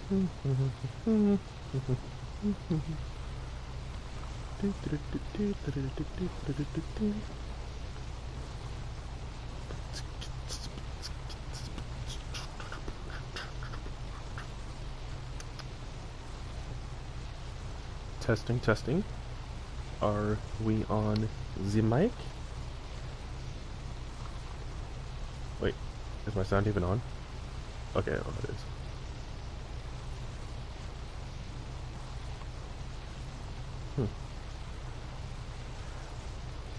Testing, testing. Are we on the mic? Wait, is my sound even on? Okay, oh, it is.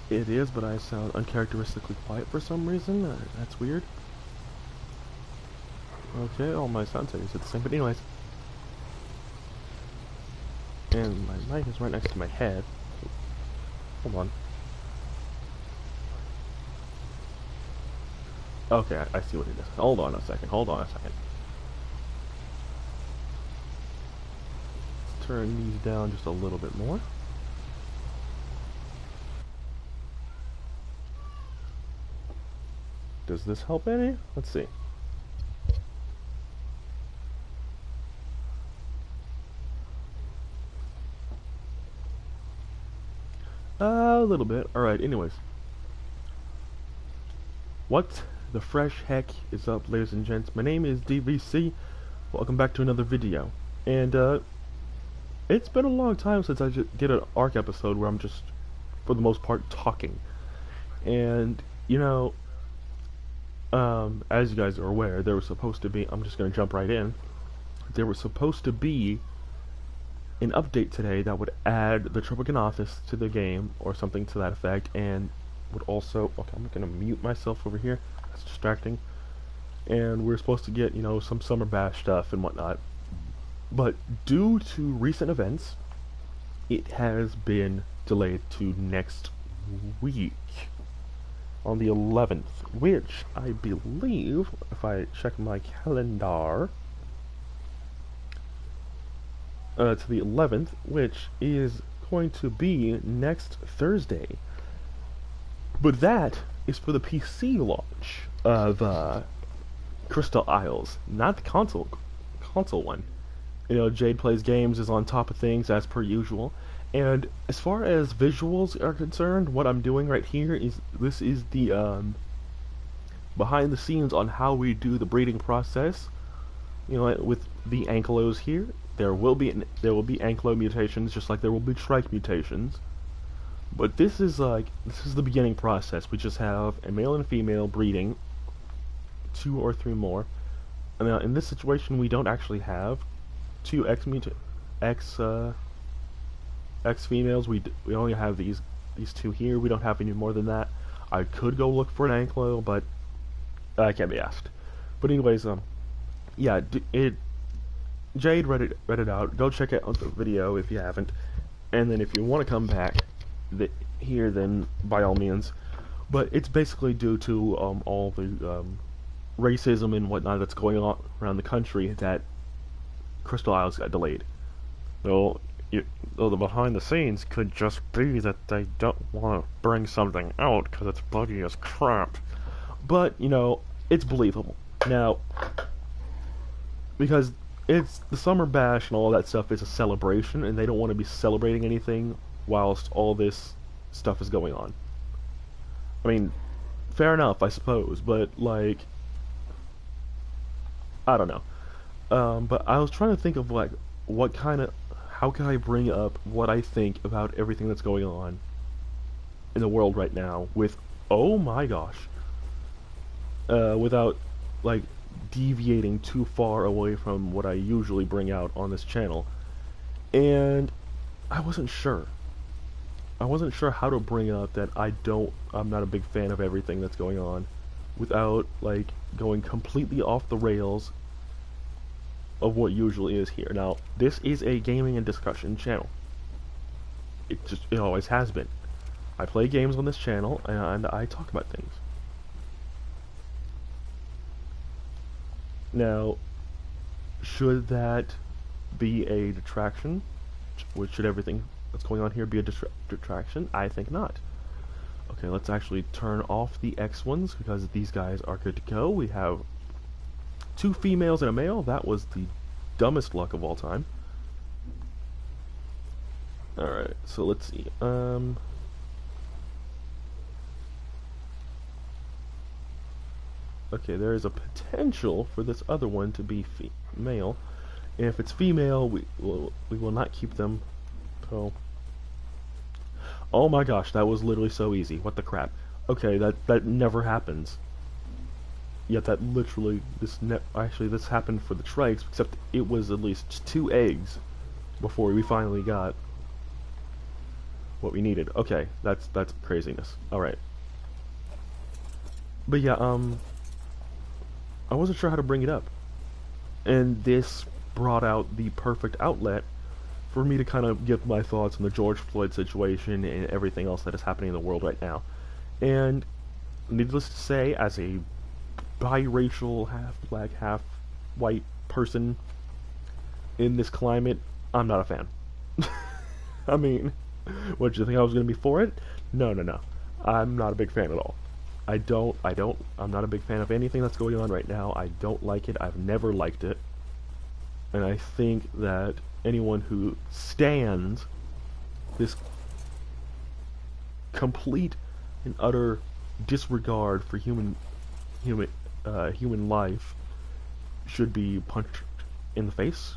It is, but I sound uncharacteristically quiet for some reason. That's weird. Okay, all my sound settings are the same, but anyways. And my mic is right next to my head. Hold on. Okay, I see what it is. Hold on a second, hold on a second. Let's turn these down just a little bit more. Does this help any? Let's see. A little bit. Alright, anyways. What the fresh heck is up, ladies and gents? My name is DVC. Welcome back to another video. And, it's been a long time since I did an ARC episode where I'm just, for the most part, talking. And, you know, as you guys are aware, there was supposed to be, I'm just going to jump right in, there was supposed to be an update today that would add the Tropican office to the game, or something to that effect, and would also, okay, I'm going to mute myself over here, that's distracting, and we're supposed to get, you know, some Summer Bash stuff and whatnot, but due to recent events, it has been delayed to next week. On the 11th, which I believe, if I check my calendar, to the 11th, which is going to be next Thursday. But that is for the PC launch of Crystal Isles, not the console one. You know, Jade Plays Games is on top of things as per usual. And as far as visuals are concerned, what I'm doing right here is, this is the behind the scenes on how we do the breeding process. You know, with the ankylos here, there will be ankylo mutations, just like there will be trike mutations. But this is the beginning process. We just have a male and female breeding, 2 or 3 more. And now in this situation, we don't actually have 2 X females. We only have these 2 here. We don't have any more than that. I could go look for an ankylo, but I can't be asked. But anyways, yeah, Jade read it out. Go check out the video if you haven't. And then if you want to come back here, then by all means. But it's basically due to all the racism and whatnot that's going on around the country that Crystal Isles got delayed. Though the behind the scenes could just be that they don't want to bring something out because it's buggy as crap. But, you know, it's believable. Now, because it's the Summer Bash and all that stuff is a celebration, and they don't want to be celebrating anything whilst all this stuff is going on. I mean, fair enough, I suppose, but, like, I don't know. But I was trying to think of, like, how can I bring up what I think about everything that's going on in the world right now with, oh my gosh, without, like, deviating too far away from what I usually bring out on this channel. And I wasn't sure how to bring up that I'm not a big fan of everything that's going on without, like, going completely off the rails of what usually is here. Now, this is a gaming and discussion channel. It always has been. I play games on this channel, and I talk about things. Now, should that be a detraction? Should everything that's going on here be a detraction? I think not. Okay, let's actually turn off the X ones, because these guys are good to go. We have 2 females and a male. That was the dumbest luck of all time. Alright, so let's see. Okay, there is a potential for this other one to be male. And if it's female, we will not keep them. So, oh my gosh, that was literally so easy. What the crap? Okay, that never happens. Yet that literally actually this happened for the trikes, except it was at least 2 eggs before we finally got what we needed. Okay, that's craziness. All right. But yeah, I wasn't sure how to bring it up, and this brought out the perfect outlet for me to kind of give my thoughts on the George Floyd situation and everything else that is happening in the world right now. And needless to say, as a biracial, half black, half white person in this climate, I'm not a fan. I mean, what, did you think I was going to be for it? No. I'm not a big fan at all. I'm not a big fan of anything that's going on right now. I don't like it. I've never liked it. And I think that anyone who stands this complete and utter disregard for human life should be punched in the face.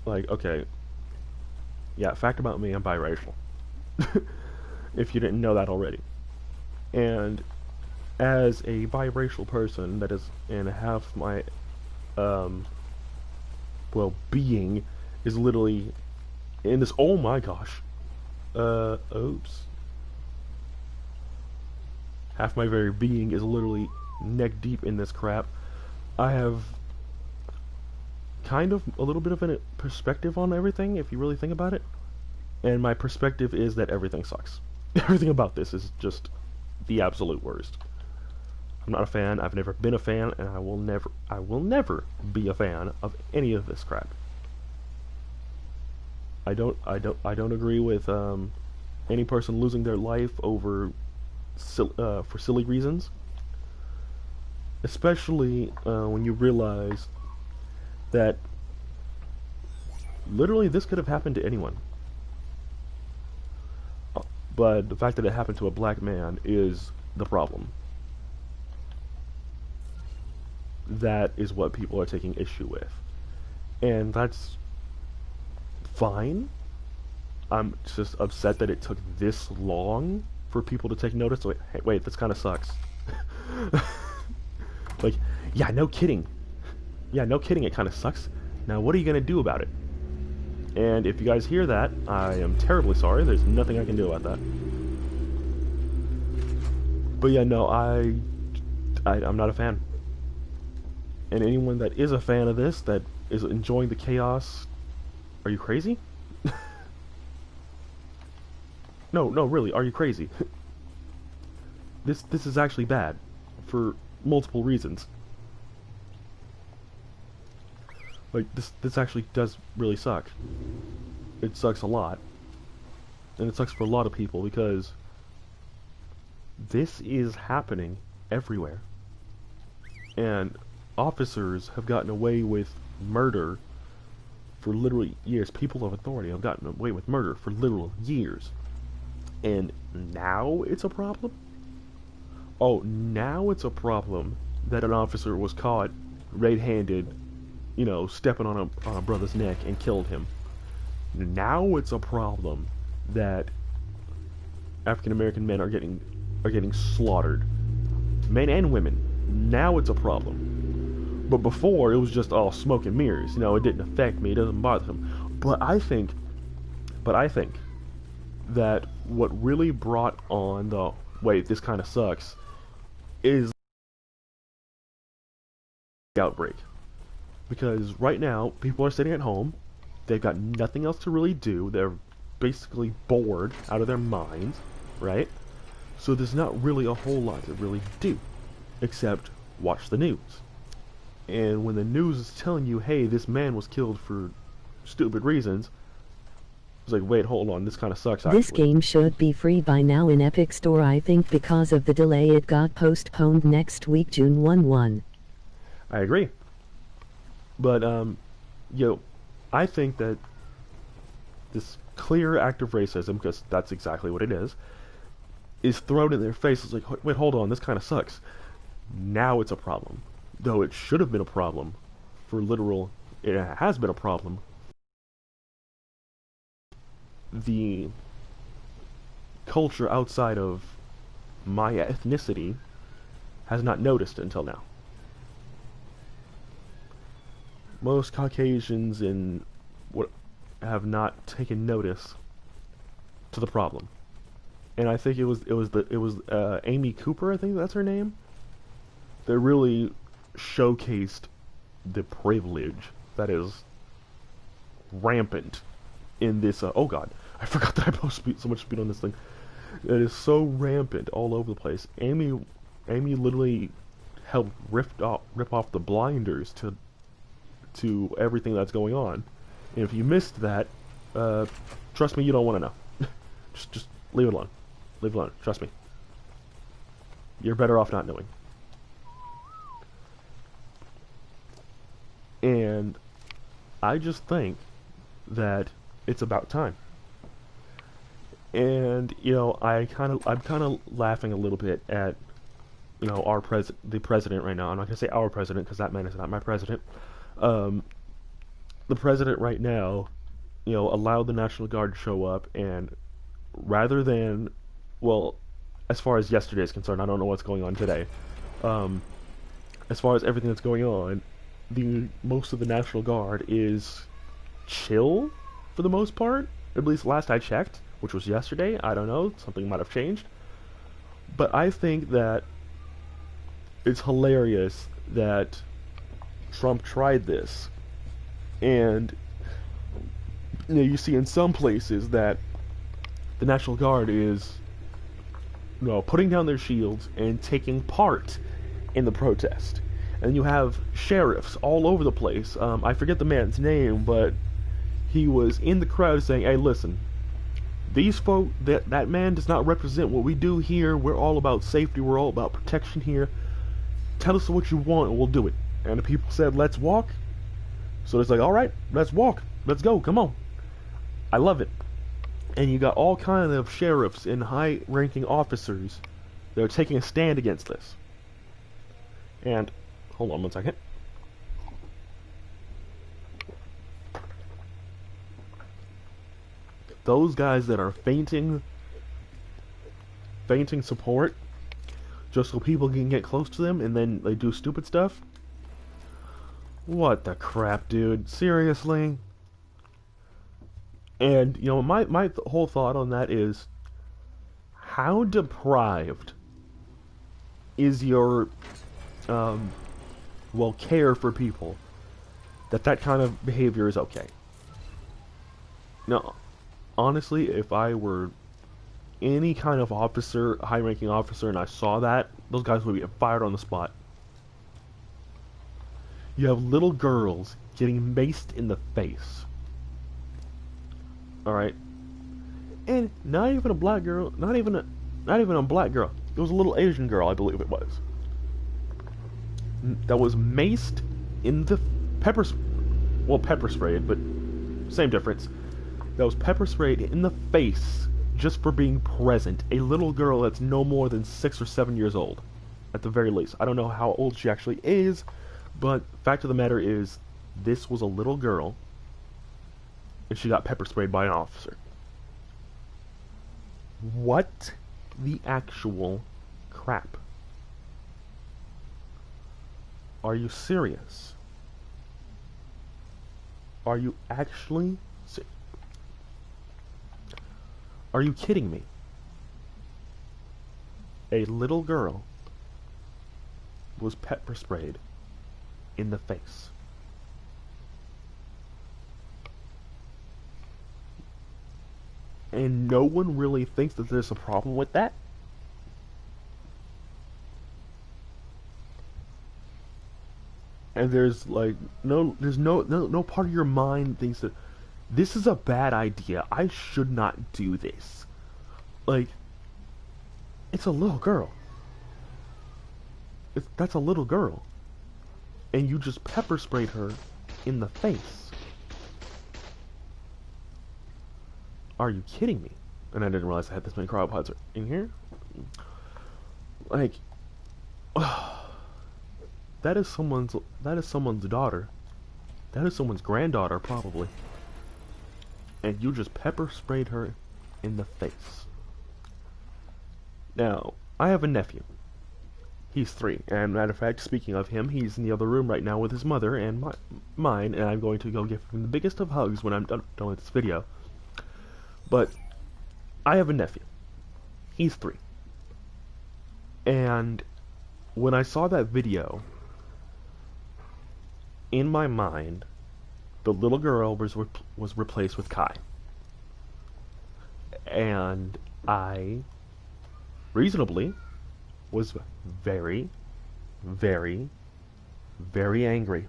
Like, okay, yeah, fact about me, I'm biracial. If you didn't know that already. And as a biracial person that is, and half my being is literally in this, oh my gosh, oops, half my very being is literally neck deep in this crap. I have kind of a little bit of a perspective on everything, if you really think about it. And my perspective is that everything sucks. Everything about this is just the absolute worst. I'm not a fan. I've never been a fan, and I will never be a fan of any of this crap. I don't agree with any person losing their life over for silly reasons, especially when you realize that literally this could have happened to anyone. But the fact that it happened to a black man is the problem. That is what people are taking issue with. And that's fine. I'm just upset that it took this long for people to take notice. Like, hey, wait, this kind of sucks. Like, yeah, no kidding. Yeah, no kidding, it kind of sucks. Now, what are you going to do about it? And if you guys hear that, I am terribly sorry. There's nothing I can do about that. But yeah, no, I'm not a fan. And anyone that is a fan of this, that is enjoying the chaos, are you crazy? No, really, are you crazy? This is actually bad for multiple reasons. Like, this actually does really suck. It sucks a lot. And it sucks for a lot of people because this is happening everywhere. And officers have gotten away with murder for literally years. People of authority have gotten away with murder for literal years. And now it's a problem? Oh, now it's a problem that an officer was caught red-handed, you know, stepping on a brother's neck and killed him. Now it's a problem that African American men are getting slaughtered, men and women. Now it's a problem. But before it was just all smoke and mirrors. You know, it didn't affect me. It doesn't bother him. But I think that what really brought on the wait, this kind of sucks is the outbreak. Because right now, people are sitting at home, they've got nothing else to really do, they're basically bored out of their minds, right? So there's not really a whole lot to really do, except watch the news. And when the news is telling you, hey, this man was killed for stupid reasons, it's like, wait, hold on, this kind of sucks, actually. This game should be free by now in Epic Store. I think because of the delay it got postponed next week, June 1. I agree. But you know, I think that this clear act of racism, because that's exactly what it is thrown in their face. It's like, wait, hold on, this kind of sucks. Now it's a problem, though it should have been a problem for literal. It has been a problem. The culture outside of my ethnicity has not noticed it until now. Most Caucasians in what have not taken notice to the problem, and I think it was Amy Cooper, I think that's her name, that really showcased the privilege that is rampant in this. Oh God, I forgot that I post so much speed on this thing. It is so rampant all over the place. Amy literally helped rip off the blinders to everything that's going on. And if you missed that, trust me, you don't want to know. just leave it alone. Leave it alone. Trust me. You're better off not knowing. And I just think that it's about time. And I'm kind of laughing a little bit at the president right now. I'm not gonna say our president because that man is not my president. The president right now, allowed the National Guard to show up, and rather than, well, as far as yesterday is concerned, I don't know what's going on today. As far as everything that's going on, most of the National Guard is chill for the most part. At least last I checked, which was yesterday. I don't know, something might have changed. But I think that it's hilarious that Trump tried this. And you see in some places that the National Guard is putting down their shields and taking part in the protest. And you have sheriffs all over the place. I forget the man's name, but he was in the crowd saying, "Hey, listen, these folk, that man does not represent what we do here. We're all about safety. We're all about protection here. Tell us what you want and we'll do it." And the people said, "Let's walk." So it's like, all right, let's walk. Let's go. Come on. I love it. And you got all kinds of sheriffs and high-ranking officers that are taking a stand against this. And hold on one second. Those guys that are fainting support just so people can get close to them and then they do stupid stuff. What the crap, dude? Seriously? And, my whole thought on that is, how deprived is your, care for people that kind of behavior is okay? Now, honestly, if I were any kind of officer, high-ranking officer, and I saw that, those guys would be fired on the spot. You have little girls getting maced in the face. Alright? And not even a black girl, not even a black girl. It was a little Asian girl, I believe it was. That was maced in the pepper sprayed, but same difference. That was pepper sprayed in the face just for being present. A little girl that's no more than 6 or 7 years old, at the very least. I don't know how old she actually is, but fact of the matter is, this was a little girl, and she got pepper sprayed by an officer. What the actual crap? Are you serious? Are you actually serious? Are you kidding me? A little girl was pepper sprayed in the face. And no one really thinks that there's a problem with that? And there's like no part of your mind thinks that this is a bad idea. I should not do this. Like, it's a little girl. That's a little girl. And you just pepper sprayed her in the face. Are you kidding me? And I didn't realize I had this many cryopods in here. Like, that is someone's daughter. That is someone's granddaughter, probably. And you just pepper sprayed her in the face. Now, I have a nephew. He's 3, and matter of fact, speaking of him, he's in the other room right now with his mother and mine, and I'm going to go give him the biggest of hugs when I'm done with this video. But I have a nephew. He's 3. And when I saw that video, in my mind, the little girl was replaced with Kai. And I reasonably was very, very, very angry.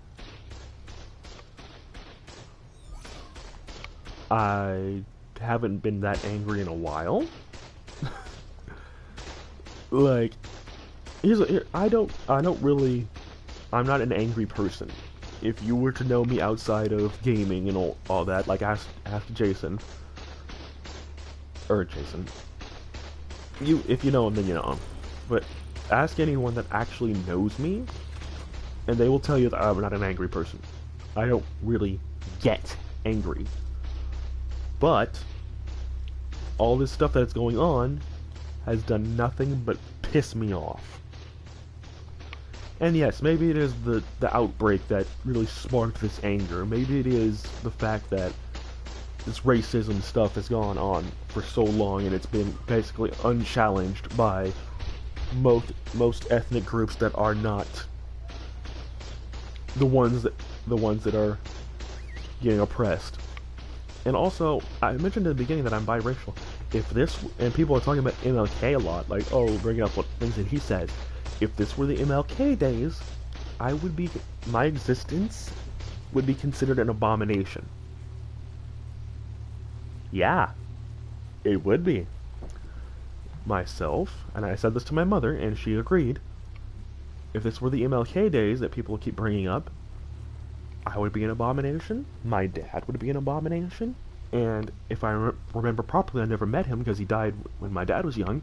I haven't been that angry in a while. Like, I'm not an angry person. If you were to know me outside of gaming and all that, like ask Jason. If you know him, then you know him. But ask anyone that actually knows me, and they will tell you that I'm not an angry person. I don't really get angry. But all this stuff that's going on has done nothing but piss me off. And yes, maybe it is the outbreak that really sparked this anger. Maybe it is the fact that this racism stuff has gone on for so long and it's been basically unchallenged by most ethnic groups that are not the ones that are getting oppressed. And also, I mentioned in the beginning that I'm biracial. If this, and people are talking about MLK a lot, like, oh, bringing up what things that he says. If this were the MLK days, my existence would be considered an abomination. Yeah, it would be. Myself, and I said this to my mother, and she agreed. If this were the MLK days that people keep bringing up, I would be an abomination. My dad would be an abomination. And if I remember properly, I never met him because he died when my dad was young.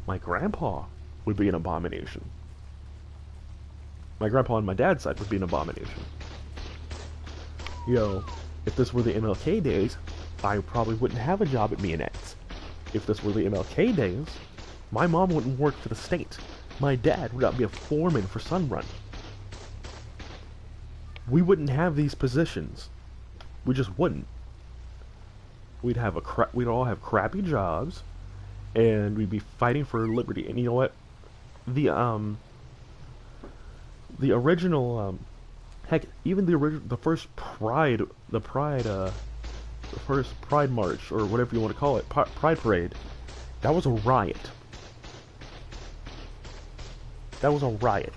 My grandpa would be an abomination. My grandpa on my dad's side would be an abomination. If this were the MLK days, I probably wouldn't have a job at Mianette's. If this were the MLK days, my mom wouldn't work for the state. My dad would not be a foreman for Sunrun. We wouldn't have these positions. We just wouldn't. We'd all have crappy jobs, and we'd be fighting for liberty. And you know what? The original, heck, even the first Pride March, or whatever you want to call it, Pride Parade, that was a riot. That was a riot.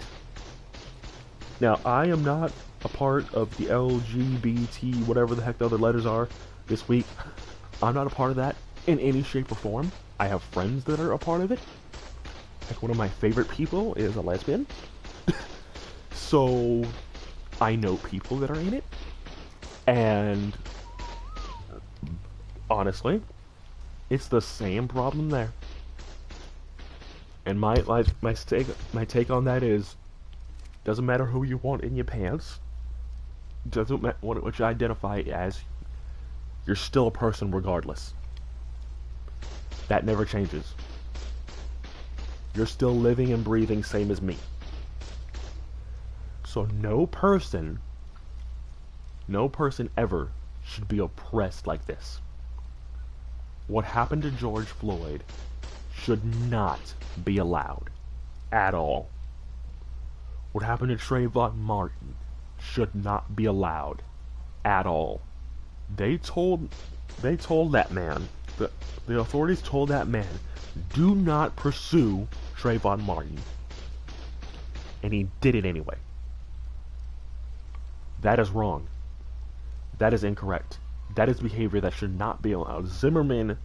Now, I am not a part of the LGBT, whatever the heck the other letters are, this week. I'm not a part of that in any shape or form. I have friends that are a part of it. Like, one of my favorite people is a lesbian. So, I know people that are in it. And honestly, it's the same problem there. And my take on that is, doesn't matter who you want in your pants. Doesn't matter what you identify as. You're still a person regardless. That never changes. You're still living and breathing same as me. So no person ever should be oppressed like this. What happened to George Floyd should not be allowed at all. What happened to Trayvon Martin should not be allowed at all. They told that man, the authorities told that man, do not pursue Trayvon Martin. And he did it anyway. That is wrong. That is incorrect. That is behavior that should not be allowed. Zimmerman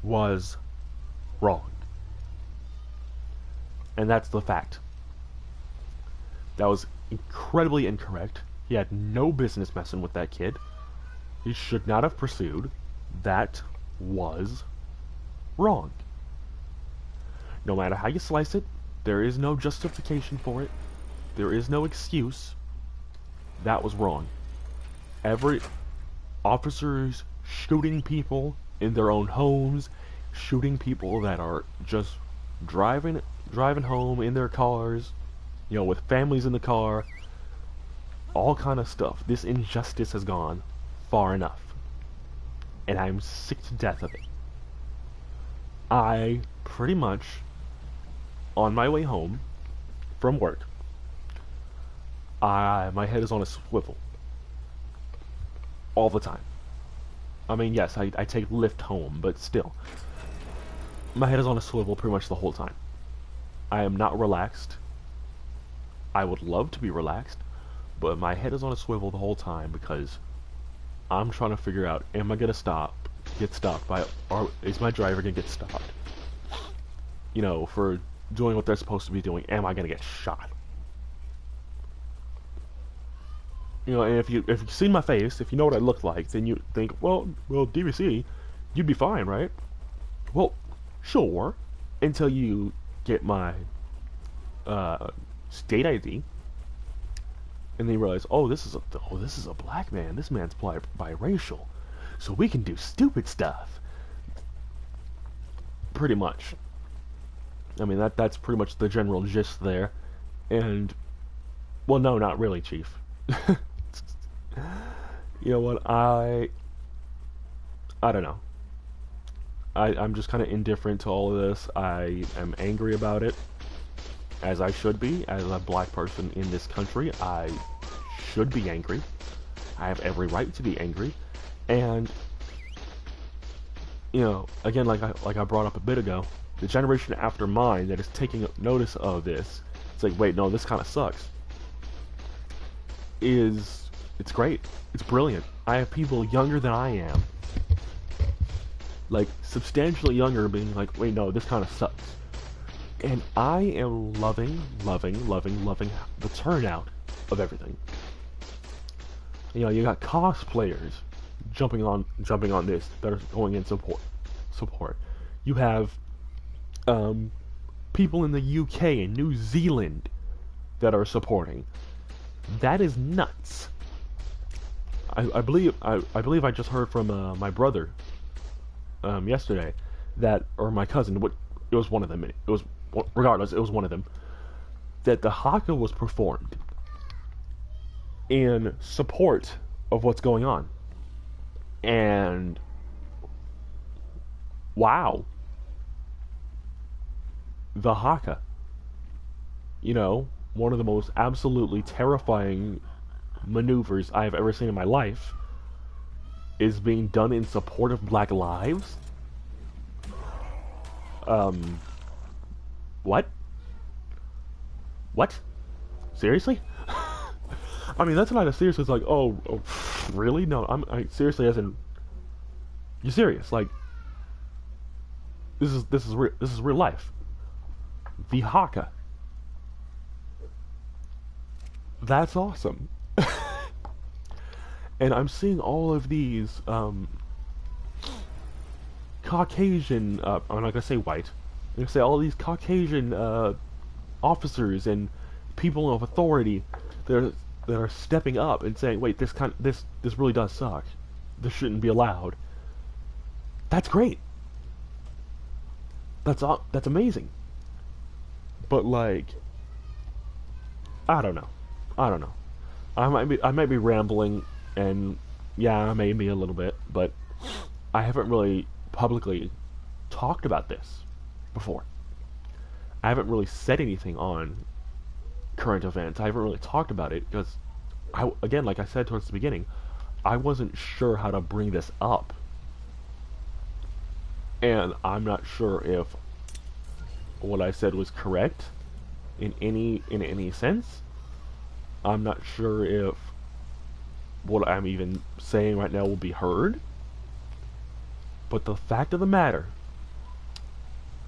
was wrong. And that's the fact. That was incredibly incorrect. He had no business messing with that kid. He should not have pursued. That was wrong. No matter how you slice it, there is no justification for it. There is no excuse. That was wrong. Every officers shooting people in their own homes, shooting people that are just driving home in their cars, with families in the car, all kind of stuff. This injustice has gone far enough, and I'm sick to death of it. I pretty much, on my way home from work, my head is on a swivel all the time. I mean, yes, I take Lyft home, but still, my head is on a swivel pretty much the whole time. I am not relaxed. I would love to be relaxed, but my head is on a swivel the whole time because I'm trying to figure out, am I gonna get stopped by, or is my driver gonna get stopped? For doing what they're supposed to be doing, am I gonna get shot? And if you've seen my face, if you know what I look like, then you think, well, DVC, you'd be fine, right? Well, sure, until you get my state ID, and then you realize, this is a black man. This man's biracial, so we can do stupid stuff. Pretty much. I mean, that's pretty much the general gist there. And, well, no, not really, Chief. You know what, I don't know. I'm just kind of indifferent to all of this. I am angry about it, as I should be. As a black person in this country, I should be angry. I have every right to be angry. And, again, like I brought up a bit ago, the generation after mine that is taking notice of this, it's like, wait, no, this kind of sucks. It's great. It's brilliant. I have people younger than I am, like substantially younger, being like, wait, no, this kind of sucks. And I am loving the turnout of everything. You got cosplayers jumping on this that are going in support. You have people in the UK and New Zealand that are supporting. That is nuts. I believe I just heard from my brother yesterday or my cousin. It was one of them. It was, regardless, it was one of them, that the haka was performed in support of what's going on. And wow, the haka, one of the most absolutely terrifying maneuvers I have ever seen in my life, is being done in support of black lives. What? Seriously? I mean, that's not as serious as like, oh really? No, I seriously, as in, you're serious? Like, this is real life. The haka. That's awesome. And I'm seeing all of these Caucasian, I'm not going to say white, I'm going to say all these Caucasian officers and people of authority that are stepping up and saying, wait, this really does suck. This shouldn't be allowed. That's great. That's amazing. But like, I don't know. I might be rambling, and yeah, maybe a little bit, but I haven't really publicly talked about this before. I haven't really said anything on current events. I haven't really talked about it because, again, like I said towards the beginning, I wasn't sure how to bring this up. And I'm not sure if what I said was correct in any sense. I'm not sure if what I'm even saying right now will be heard. But the fact of the matter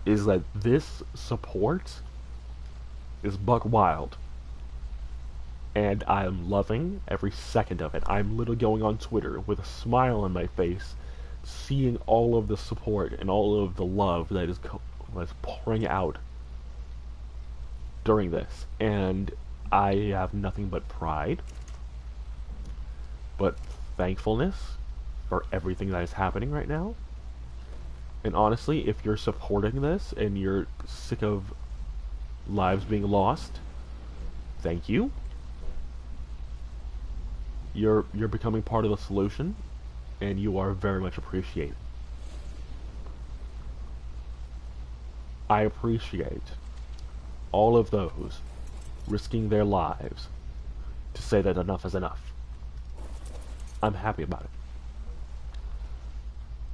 is that this support is buck wild. and I'm loving every second of it. I'm literally going on Twitter with a smile on my face, seeing all of the support and all of the love that's pouring out during this, and I have nothing but pride, but thankfulness for everything that is happening right now. And honestly, if you're supporting this and you're sick of lives being lost, thank you. You're becoming part of the solution, and you are very much appreciated. I appreciate all of those risking their lives to say that enough is enough. I'm happy about it.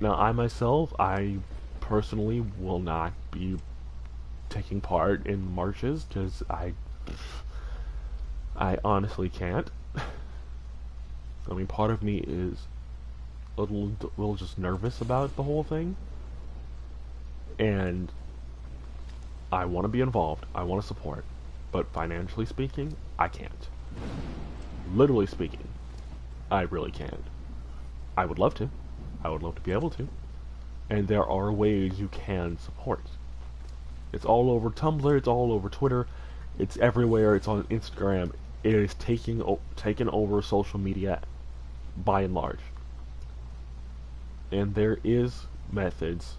Now, I personally will not be taking part in marches because I honestly can't. I mean, part of me is a little just nervous about the whole thing, and I want to be involved. I want to support, but financially speaking, I can't. Literally speaking, I really can't. I would love to. I would love to be able to. And there are ways you can support. It's all over Tumblr, it's all over Twitter, it's everywhere, it's on Instagram. It is taking over social media by and large. And there is methods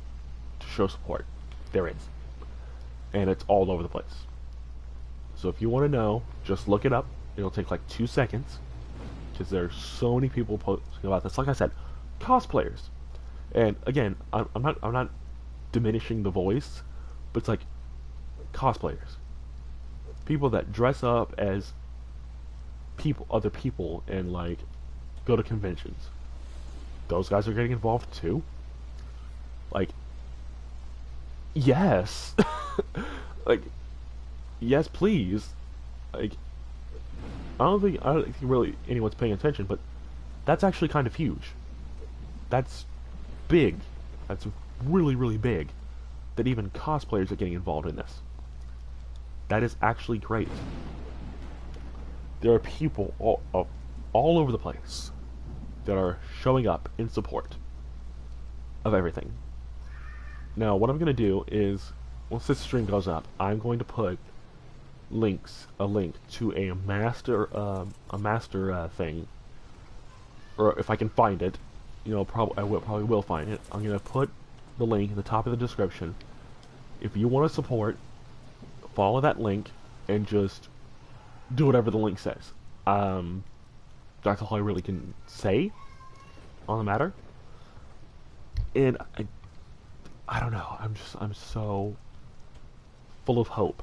to show support. There is. And it's all over the place. So if you want to know, just look it up. It'll take like 2 seconds. Because there's so many people posting about this. Like I said, cosplayers. And again, I'm not diminishing the voice, but it's like cosplayers. People that dress up as other people, and like go to conventions. Those guys are getting involved too. Like, yes. Like, yes, please. Like, I don't think really anyone's paying attention, but that's actually kind of huge. That's big. That's really, really big. That even cosplayers are getting involved in this. That is actually great. There are people all over the place that are showing up in support of everything. Now, what I'm going to do is, once this stream goes up, I'm going to put a link to a master thing, or if I can find it, you know, I probably will find it. I'm going to put the link at the top of the description. If you want to support, follow that link and just do whatever the link says. That's all I really can say on the matter. And I don't know. I'm so full of hope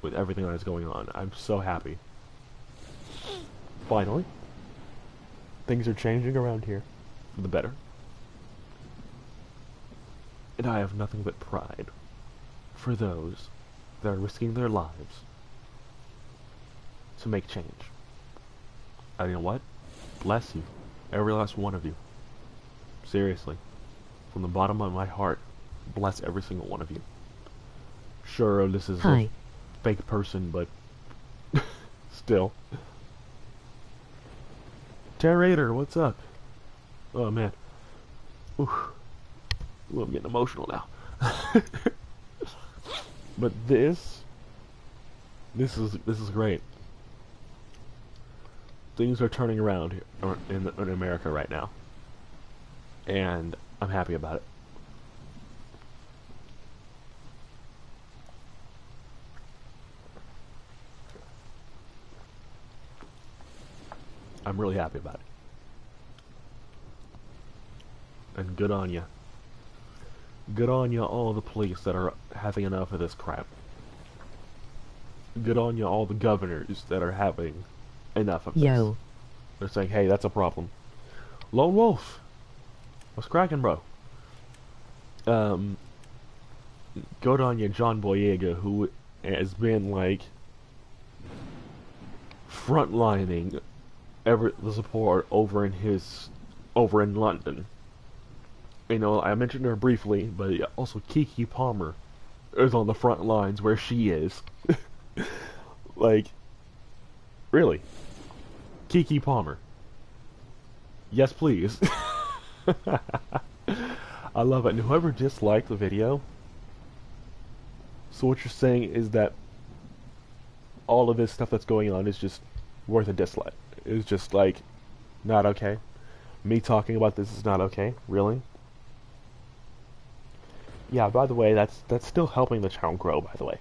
with everything that is going on. I'm so happy. Finally, things are changing around here for the better. And I have nothing but pride for those that are risking their lives to make change. And you know what? Bless you. Every last one of you. Seriously. From the bottom of my heart, bless every single one of you. Sure, this is a fake person, but still. Terrator, what's up? Oh man. Ooh, I'm getting emotional now. But this is great. Things are turning around here in America right now, and I'm happy about it. I'm really happy about it. And good on you. Good on you, all the police that are having enough of this crap. Good on you, all the governors that are having enough of this. They're saying, hey, that's a problem. Lone Wolf, what's cracking, bro? Good on you, John Boyega, who has been, like, frontlining the support over in London. You know, I mentioned her briefly, but also Kiki Palmer is on the front lines where she is. Like, Really? Kiki Palmer. Yes, please. I love it. And whoever disliked the video, so what you're saying is that all of this stuff that's going on is just worth a dislike. It's just like not okay. Me talking about this is not okay. Really? Yeah. By the way, that's still helping the channel grow. By the way,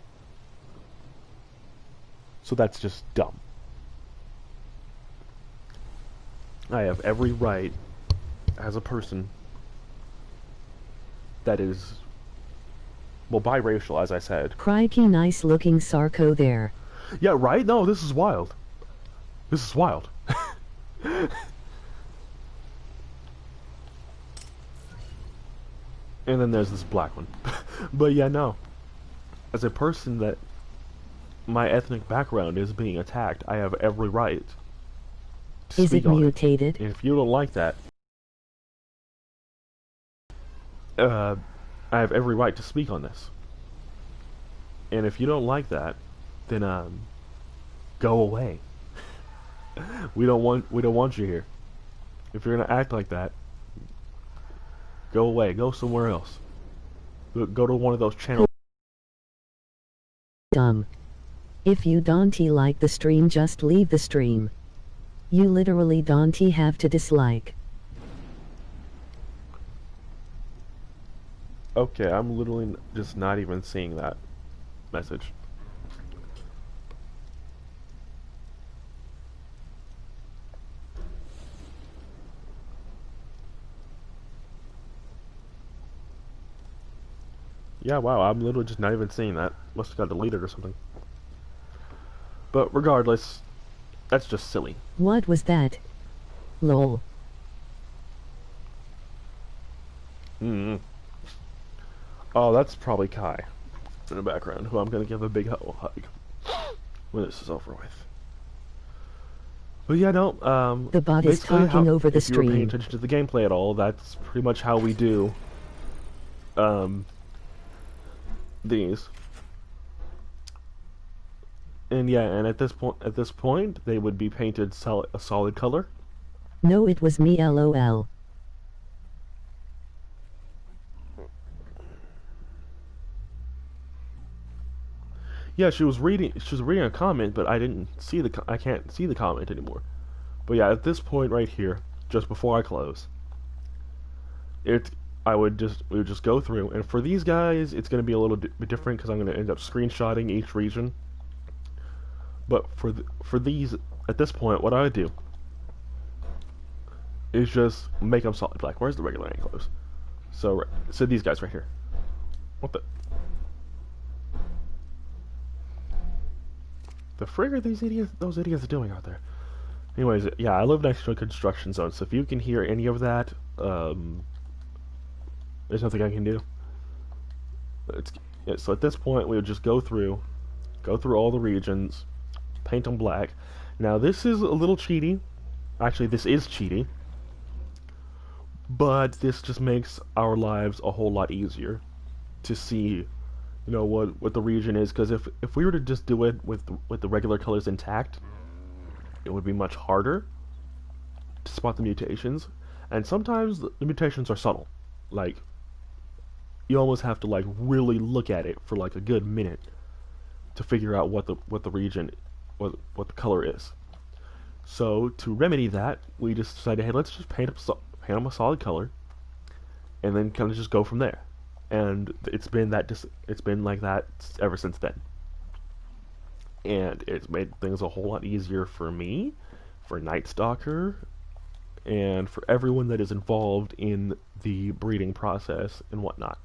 so that's just dumb. I have every right as a person that is, well, biracial, as I said. Crikey, nice looking Sarko there. Yeah, right? No, this is wild. This is wild. And then there's this black one. But yeah, no. As a person that my ethnic background is being attacked, I have every right to Is speak it on mutated? it. And if you don't like that, I have every right to speak on this. And if you don't like that, then go away. We don't want you here. If you're gonna act like that, go away. Go somewhere else. Go to one of those channels. Dumb. If you don't like the stream, just leave the stream. You literally don't have to dislike. Okay, I'm literally just not even seeing that message. Yeah, wow, I'm literally just not even seeing that. Must have got deleted or something. But regardless, that's just silly. What was that? Lol. Oh, that's probably Kai in the background, who I'm gonna give a big hug when this is over with. But yeah, no, The bot is basically talking over the if you were paying stream. attention to the gameplay at all, that's pretty much how we do, these. And yeah, and at this point, they would be painted a solid color. No, it was me, lol. Yeah, she was reading a comment, but I can't see the comment anymore. But yeah, at this point right here, just before I close, we would just go through, and for these guys, it's going to be a little bit different because I'm going to end up screenshotting each region. But for these, at this point, what I would do is just make them solid black. Where's the regular anglers? So these guys right here. What the frig are those idiots doing out there? Anyways, yeah, I live next to a construction zone, so if you can hear any of that, there's nothing I can do. So at this point, we would just go through all the regions, paint them black. Now this is a little cheaty. Actually, this is cheaty. But this just makes our lives a whole lot easier to see, you know, what the region is. Because if we were to just do it with the regular colors intact, it would be much harder to spot the mutations. And sometimes the mutations are subtle. Like, you almost have to like really look at it for like a good minute to figure out what the region, what the color is. So to remedy that, we just decided, hey, let's just paint them a solid color, and then kind of just go from there. And it's been like that ever since then. And it's made things a whole lot easier for me, for Night Stalker, and for everyone that is involved in the breeding process and whatnot.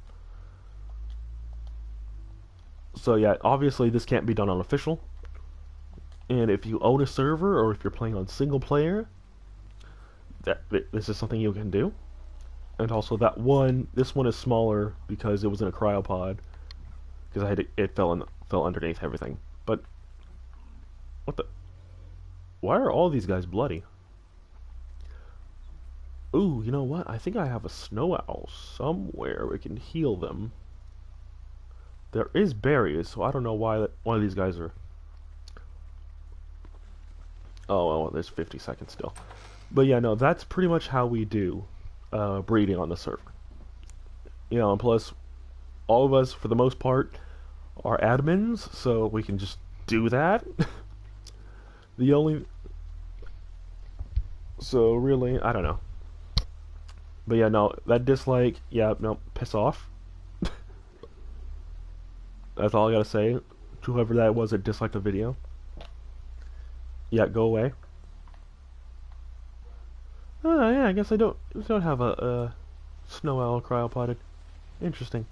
So yeah, obviously this can't be done on official. And if you own a server, or if you're playing on single player, this is something you can do. And also this one is smaller because it was in a cryopod, because it fell underneath everything. But why are all these guys bloody? Ooh, you know what? I think I have a snow owl somewhere we can heal them. There is berries, so I don't know why these guys are. Oh, well, there's 50 seconds still. But yeah, no, that's pretty much how we do breeding on the server. You know, and plus, all of us, for the most part, are admins, so we can just do that. The only... So, really, I don't know. But yeah, no, that dislike, yeah, no, piss off. That's all I gotta say to whoever that was that disliked the video. Yeah, go away. Oh, yeah, I guess I don't have a snow owl cryopoded. Interesting.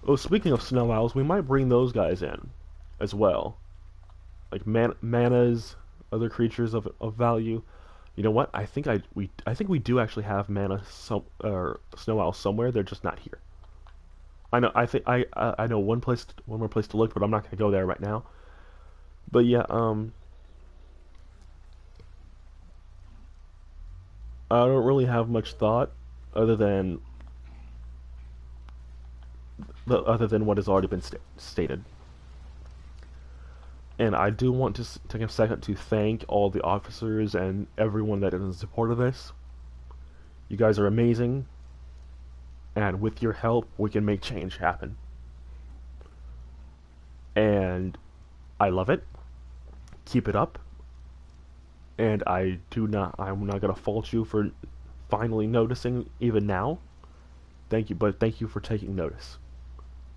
Oh, speaking of snow owls, we might bring those guys in as well. Like manas, other creatures of value. You know what? I think we do actually have or snow owls somewhere. They're just not here. I know. I know one more place to look, but I'm not gonna go there right now. But yeah, I don't really have much thought other than what has already been stated. And I do want to take a second to thank all the officers and everyone that is in support of this. You guys are amazing, and with your help, we can make change happen. And I love it. Keep it up. And I'm not gonna fault you for finally noticing even now. Thank you, but thank you for taking notice.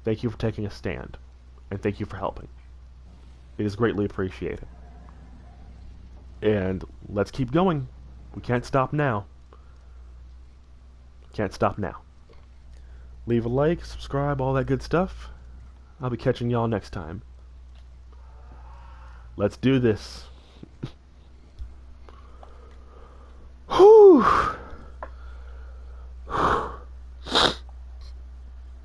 Thank you for taking a stand, and thank you for helping. It is greatly appreciated. And let's keep going. We can't stop now. Can't stop now. Leave a like, subscribe, all that good stuff. I'll be catching y'all next time. Let's do this. Whew!